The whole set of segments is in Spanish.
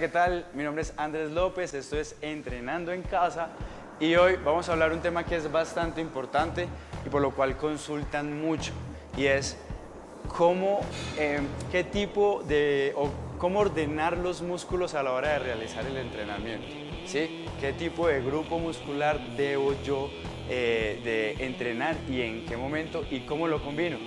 ¿qué tal? Mi nombre es Andrés López, esto es Entrenando en Casa y hoy vamos a hablar de un tema que es bastante importante y por lo cual consultan mucho y es qué tipo de o cómo ordenar los músculos a la hora de realizar el entrenamiento, ¿sí? ¿Qué tipo de grupo muscular debo yo de entrenar y en qué momento y cómo lo combino?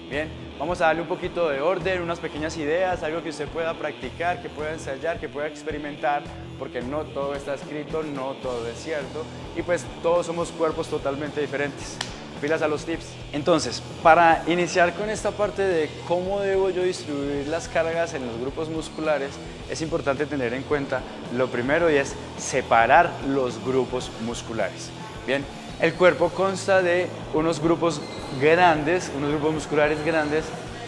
Bien, vamos a darle un poquito de orden, unas pequeñas ideas, algo que usted pueda practicar, que pueda ensayar, que pueda experimentar, porque no todo está escrito, no todo es cierto y pues todos somos cuerpos totalmente diferentes. Pilas a los tips. Entonces, para iniciar con esta parte de cómo debo yo distribuir las cargas en los grupos musculares, es importante tener en cuenta lo primero y es separar los grupos musculares. Bien, el cuerpo consta de unos grupos grandes, unos grupos musculares grandes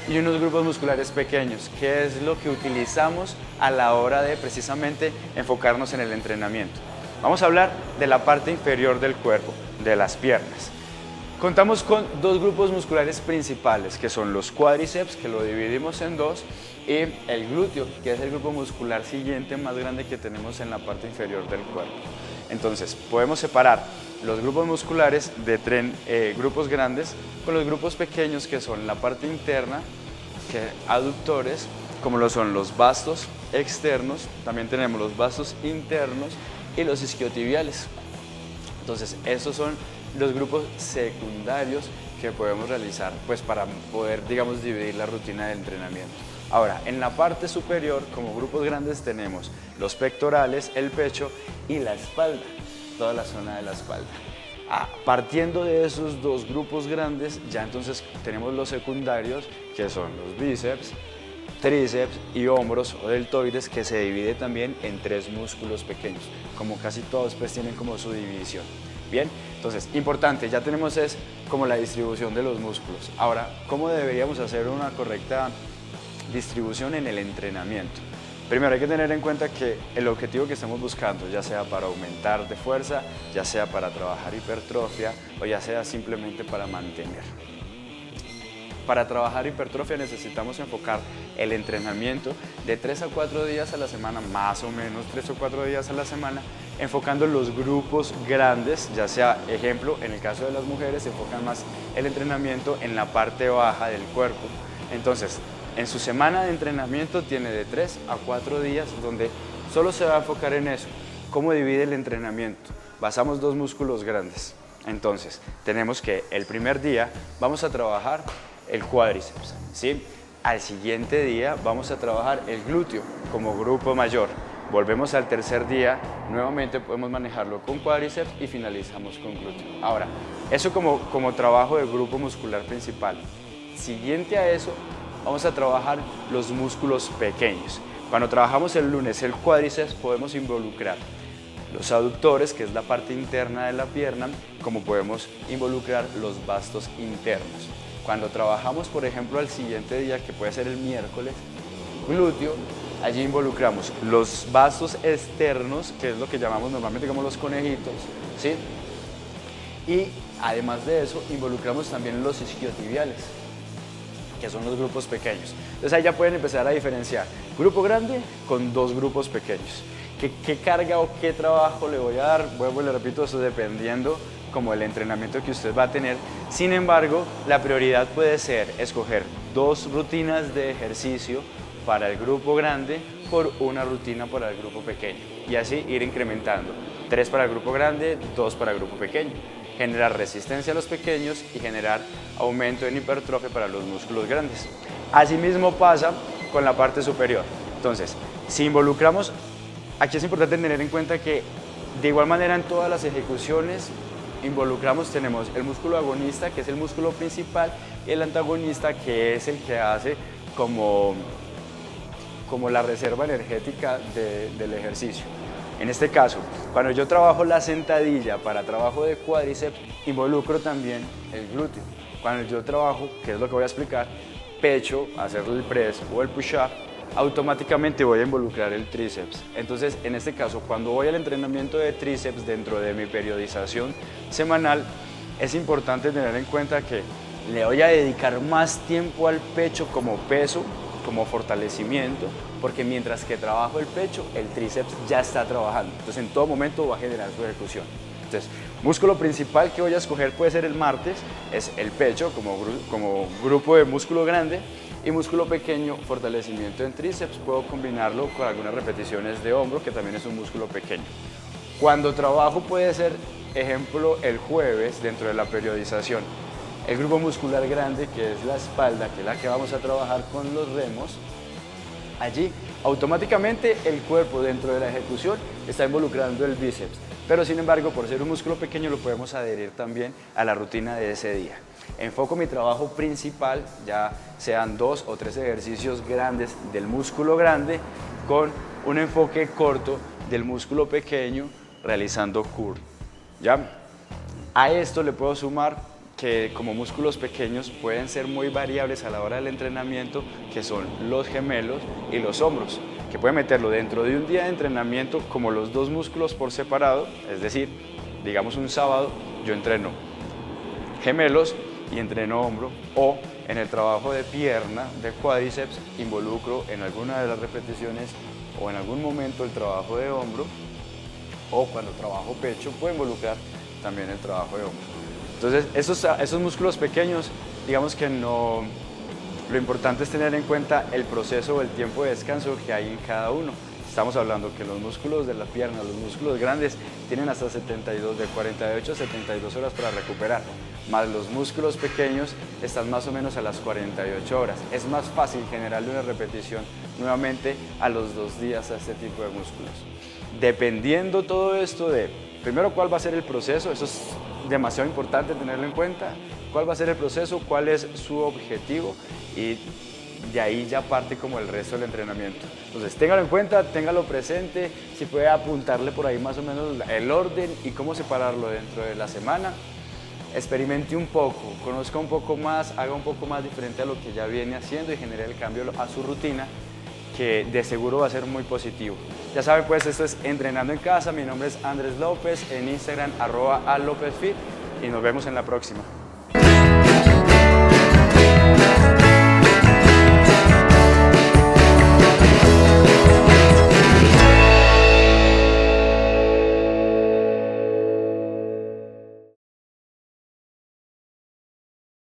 y unos grupos musculares pequeños, que es lo que utilizamos a la hora de precisamente enfocarnos en el entrenamiento. Vamos a hablar de la parte inferior del cuerpo, de las piernas. Contamos con dos grupos musculares principales, que son los cuádriceps, que lo dividimos en dos, y el glúteo, que es el grupo muscular siguiente más grande que tenemos en la parte inferior del cuerpo. Entonces, podemos separar los grupos musculares de grupos grandes con los grupos pequeños, que son la parte interna, aductores, como lo son los vastos externos, también tenemos los vastos internos y los isquiotibiales. Entonces, estos son los grupos secundarios que podemos realizar pues para poder, digamos, dividir la rutina del entrenamiento. Ahora, en la parte superior, como grupos grandes, tenemos los pectorales, el pecho y la espalda, toda la zona de la espalda. Partiendo de esos dos grupos grandes, ya entonces tenemos los secundarios, que son los bíceps, tríceps y hombros o deltoides, que se divide también en tres músculos pequeños, como casi todos pues tienen como su división. Bien, entonces, importante, ya tenemos es como la distribución de los músculos. Ahora, ¿cómo deberíamos hacer una correcta distribución en el entrenamiento? Primero hay que tener en cuenta que el objetivo que estamos buscando, ya sea para aumentar de fuerza, ya sea para trabajar hipertrofia o ya sea simplemente para mantener. Para trabajar hipertrofia necesitamos enfocar el entrenamiento de 3 a 4 días a la semana, más o menos 3 o 4 días a la semana, enfocando los grupos grandes, ya sea, ejemplo, en el caso de las mujeres, se enfocan más el entrenamiento en la parte baja del cuerpo. Entonces, en su semana de entrenamiento tiene de 3 a 4 días donde solo se va a enfocar en eso. ¿Cómo divide el entrenamiento? Basamos dos músculos grandes. Entonces, tenemos que el primer día vamos a trabajar el cuádriceps, ¿sí? Al siguiente día vamos a trabajar el glúteo como grupo mayor. Volvemos al tercer día, nuevamente podemos manejarlo con cuádriceps y finalizamos con glúteo. Ahora, eso como trabajo del grupo muscular principal. Siguiente a eso, vamos a trabajar los músculos pequeños. Cuando trabajamos el lunes el cuádriceps, podemos involucrar los aductores, que es la parte interna de la pierna, como podemos involucrar los vastos internos. Cuando trabajamos, por ejemplo, al siguiente día, que puede ser el miércoles, glúteo, allí involucramos los vastos externos, que es lo que llamamos normalmente como los conejitos, ¿sí? Y además de eso, involucramos también los isquiotibiales, que son los grupos pequeños. Entonces ahí ya pueden empezar a diferenciar grupo grande con dos grupos pequeños. ¿Qué carga o qué trabajo le voy a dar? Vuelvo y le repito, eso dependiendo como el entrenamiento que usted va a tener. Sin embargo, la prioridad puede ser escoger dos rutinas de ejercicio para el grupo grande por una rutina para el grupo pequeño y así ir incrementando. 3 para el grupo grande, 2 para el grupo pequeño. Generar resistencia a los pequeños y generar aumento en hipertrofia para los músculos grandes. Asimismo pasa con la parte superior. Entonces, si involucramos, aquí es importante tener en cuenta que de igual manera en todas las ejecuciones tenemos el músculo agonista, que es el músculo principal, y el antagonista, que es el que hace como la reserva energética del ejercicio. En este caso, cuando yo trabajo la sentadilla para trabajo de cuádriceps, involucro también el glúteo. Cuando yo trabajo, que es lo que voy a explicar, pecho, hacer el press o el push-up, automáticamente voy a involucrar el tríceps. Entonces, en este caso, cuando voy al entrenamiento de tríceps dentro de mi periodización semanal, es importante tener en cuenta que le voy a dedicar más tiempo al pecho como peso, como fortalecimiento, porque mientras que trabajo el pecho, el tríceps ya está trabajando. Entonces en todo momento va a generar su ejecución. Entonces, músculo principal que voy a escoger puede ser el martes, es el pecho como grupo de músculo grande, y músculo pequeño, fortalecimiento en tríceps. Puedo combinarlo con algunas repeticiones de hombro, que también es un músculo pequeño. Cuando trabajo puede ser, ejemplo, el jueves dentro de la periodización, el grupo muscular grande, que es la espalda, que es la que vamos a trabajar con los remos. Allí automáticamente el cuerpo dentro de la ejecución está involucrando el bíceps, pero sin embargo, por ser un músculo pequeño, lo podemos adherir también a la rutina de ese día. Enfoco mi trabajo principal, ya sean 2 o 3 ejercicios grandes del músculo grande con un enfoque corto del músculo pequeño realizando curl. ¿Ya? A esto le puedo sumar que como músculos pequeños pueden ser muy variables a la hora del entrenamiento, que son los gemelos y los hombros, que pueden meterlo dentro de un día de entrenamiento como los dos músculos por separado, es decir, digamos un sábado yo entreno gemelos y entreno hombro, o en el trabajo de pierna, de cuádriceps, involucro en alguna de las repeticiones o en algún momento el trabajo de hombro, o cuando trabajo pecho puedo involucrar también el trabajo de hombro. Entonces esos músculos pequeños, digamos que no, lo importante es tener en cuenta el proceso o el tiempo de descanso que hay en cada uno. Estamos hablando que los músculos de la pierna, los músculos grandes, tienen hasta de 48 a 72 horas para recuperar, más los músculos pequeños están más o menos a las 48 horas. Es más fácil generarle una repetición nuevamente a los 2 días a este tipo de músculos. Dependiendo todo esto de, primero, cuál va a ser el proceso, eso es demasiado importante tenerlo en cuenta, cuál va a ser el proceso, cuál es su objetivo, y de ahí ya parte como el resto del entrenamiento. Entonces téngalo en cuenta, téngalo presente, si puede apuntarle por ahí más o menos el orden y cómo separarlo dentro de la semana. Experimente un poco, conozca un poco más, haga un poco más diferente a lo que ya viene haciendo y genere el cambio a su rutina, que de seguro va a ser muy positivo. Ya saben, pues esto es Entrenando en Casa, mi nombre es Andrés López, en Instagram @alopezfit, y nos vemos en la próxima.